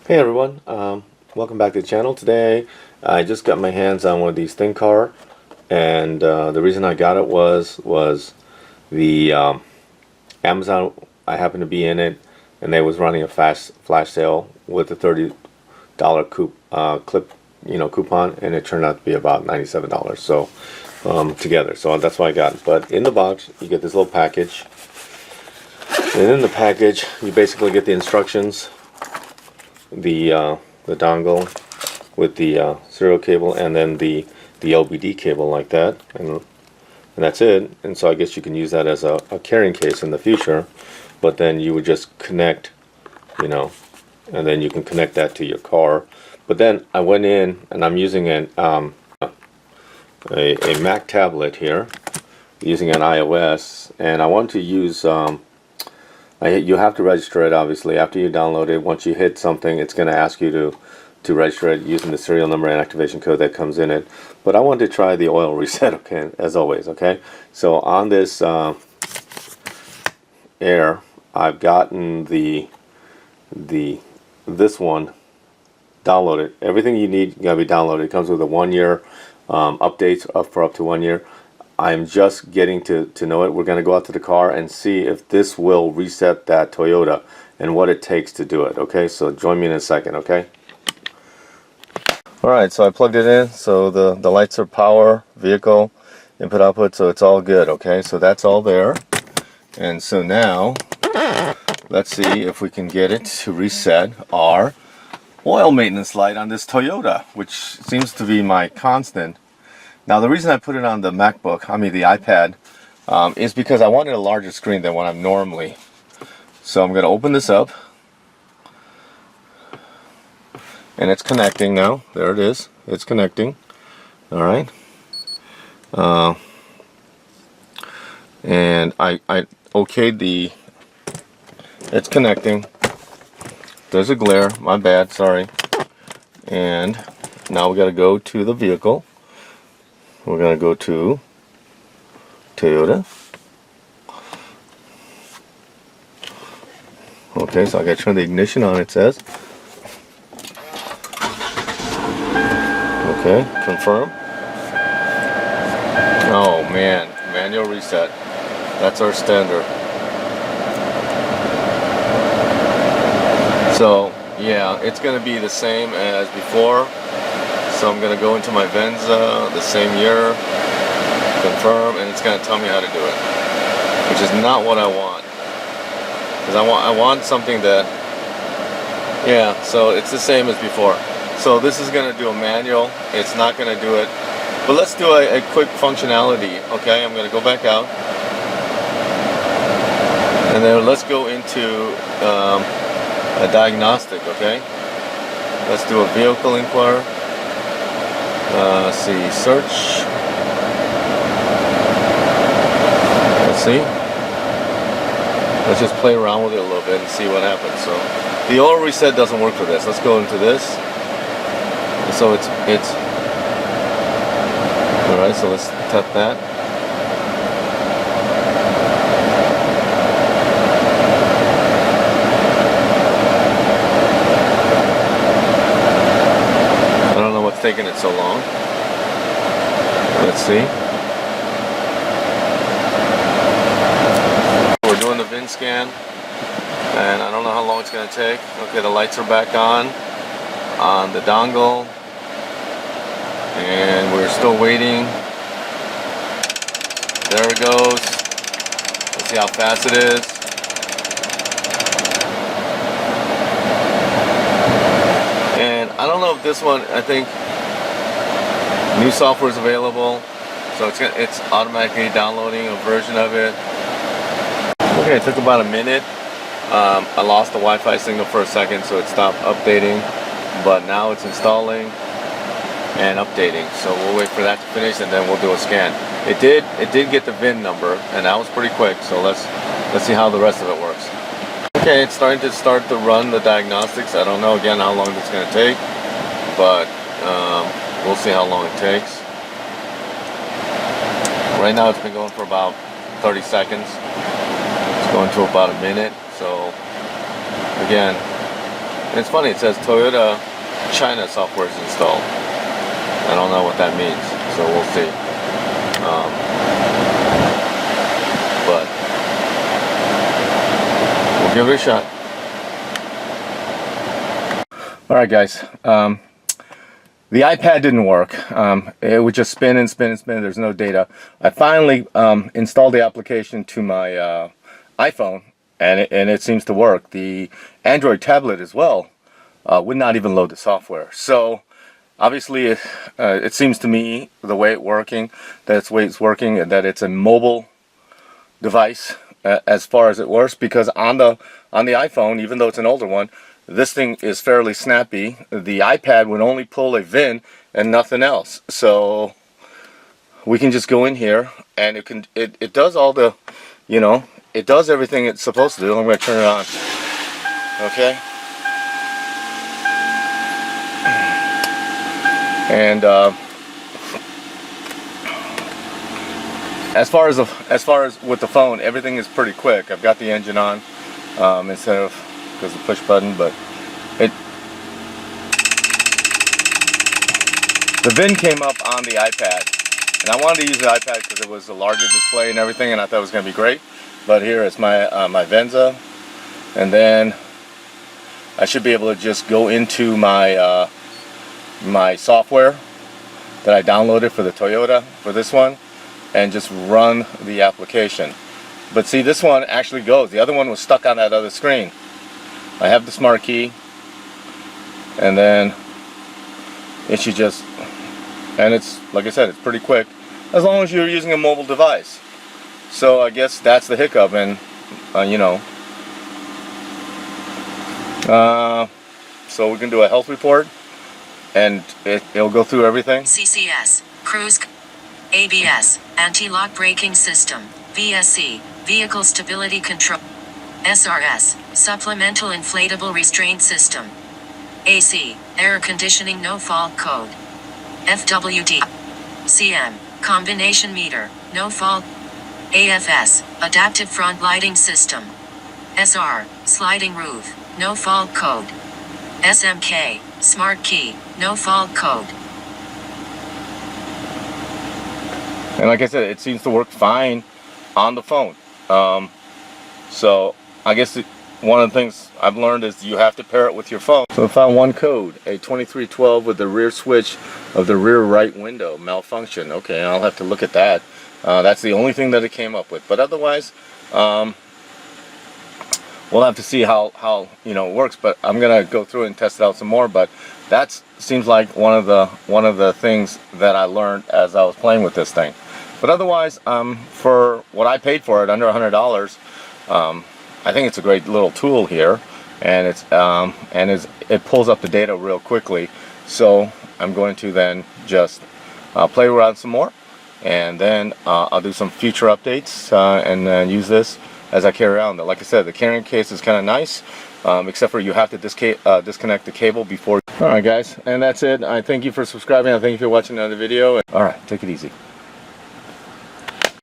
Hey everyone, welcome back to the channel. Today I just got my hands on one of these Thinkdiag, and the reason I got it was the Amazon. I happened to be in it, and they was running a flash sale with a $30 clip, coupon, and it turned out to be about $97. So together, so that's why I got it. But in the box, you get this little package, and in the package, you basically get the instructions. The dongle with the serial cable, and then the LBD cable like that, and that's it. And so I guess you can use that as a carrying case in the future, but then you would just connect, and then you can connect that to your car. But then I went in and I'm using a Mac tablet here, using an iOS, and I want to use you have to register it, obviously. After you download it, once you hit something, it's going to ask you to register it using the serial number and activation code that comes in it. But I want to try the oil reset, okay, as always, okay? So on this Air, I've gotten this one downloaded. Everything you need got to be downloaded. It comes with a 1 year updates for up to 1 year. I'm just getting to know it. We're going to go out to the car and see if this will reset that Toyota and what it takes to do it. Okay, so join me in a second, okay? Alright, so I plugged it in. So the lights are power, vehicle, input, output, so it's all good, okay? So that's all there. And so now, let's see if we can get it to reset our oil maintenance light on this Toyota, which seems to be my constant. Now the reason I put it on the the iPad, is because I wanted a larger screen than what I'm normally. So I'm going to open this up, and it's connecting now. There it is. It's connecting. All right. And I okayed it's connecting. There's a glare. My bad. Sorry. And now we got to go to the vehicle. We're going to go to Toyota. Okay, so I got to turn the ignition on, it says. Okay, confirm. Oh man, manual reset. That's our standard. So, yeah, it's going to be the same as before. So I'm going to go into my Venza, the same year, confirm, and it's going to tell me how to do it, which is not what I want. Because I want something that, yeah, so it's the same as before. So this is going to do a manual. It's not going to do it. But let's do a quick functionality, okay? I'm going to go back out. And then let's go into a diagnostic, okay? Let's do a vehicle inquiry. Let's see, search. Let's see. Let's just play around with it a little bit and see what happens. So the oil reset doesn't work for this. Let's go into this. So it's all right. So let's tap that. I don't know what's taking it so long. Let's see. We're doing the VIN scan, and I don't know how long it's going to take. Okay, the lights are back on the dongle, and we're still waiting. There it goes. Let's see how fast it is. And I don't know if this one, I think new software is available, so it's automatically downloading a version of it. Okay, it took about a minute. I lost the Wi-Fi signal for a second, so it stopped updating, but now it's installing and updating. So we'll wait for that to finish, and then we'll do a scan. It did get the VIN number, and that was pretty quick. So let's see how the rest of it works. Okay, it's starting to run the diagnostics. I don't know again how long it's going to take, but we'll see how long it takes. Right now it's been going for about 30 seconds. It's going to about a minute. So again, It's funny, it says Toyota China software is installed. I don't know what that means, so we'll see. But we'll give it a shot. Alright guys, the iPad didn't work. It would just spin and spin and spin. There's no data. I finally installed the application to my iPhone, and it seems to work. The Android tablet as well would not even load the software. So obviously it seems to me the way it's working, and that it's a mobile device as far as it works, because on the iPhone, even though it's an older one, this thing is fairly snappy. The iPad would only pull a VIN and nothing else. So we can just go in here, and it does all the, you know, it does everything it's supposed to do. I'm going to turn it on. Okay. And as far as with the phone, everything is pretty quick. I've got the engine on instead of, because the push button, but the VIN came up on the iPad, and I wanted to use the iPad because it was a larger display and everything, and I thought it was going to be great. But here is my my Venza, and then I should be able to just go into my my software that I downloaded for the Toyota for this one, and just run the application. But see, this one actually goes. The other one was stuck on that other screen. I have the smart key, and then it should just, and it's, like I said, it's pretty quick as long as you're using a mobile device. So I guess that's the hiccup, and you know, so we can do a health report, and it'll go through everything. CCS, cruise, ABS, anti-lock braking system, VSC, vehicle stability control, SRS, supplemental inflatable restraint system, AC, air conditioning no fault code, FWD, CM, combination meter, no fault, AFS, adaptive front lighting system, SR, sliding roof, no fault code, SMK, smart key, no fault code. And like I said, it seems to work fine on the phone. So I guess one of the things I've learned is you have to pair it with your phone. So I found one code, a 2312 with the rear switch of the rear right window malfunction. Okay, I'll have to look at that. That's the only thing that it came up with. But otherwise, we'll have to see how you know it works. But I'm gonna go through and test it out some more. But that seems like one of the things that I learned as I was playing with this thing. But otherwise, for what I paid for it, under $100, I think it's a great little tool here, and it pulls up the data real quickly. So I'm going to then just play around some more, and then I'll do some future updates and then use this as I carry around. Like I said, the carrying case is kind of nice, except for you have to disconnect the cable before. Alright guys, and that's it. I thank you for subscribing. I thank you for watching another video. Alright, take it easy.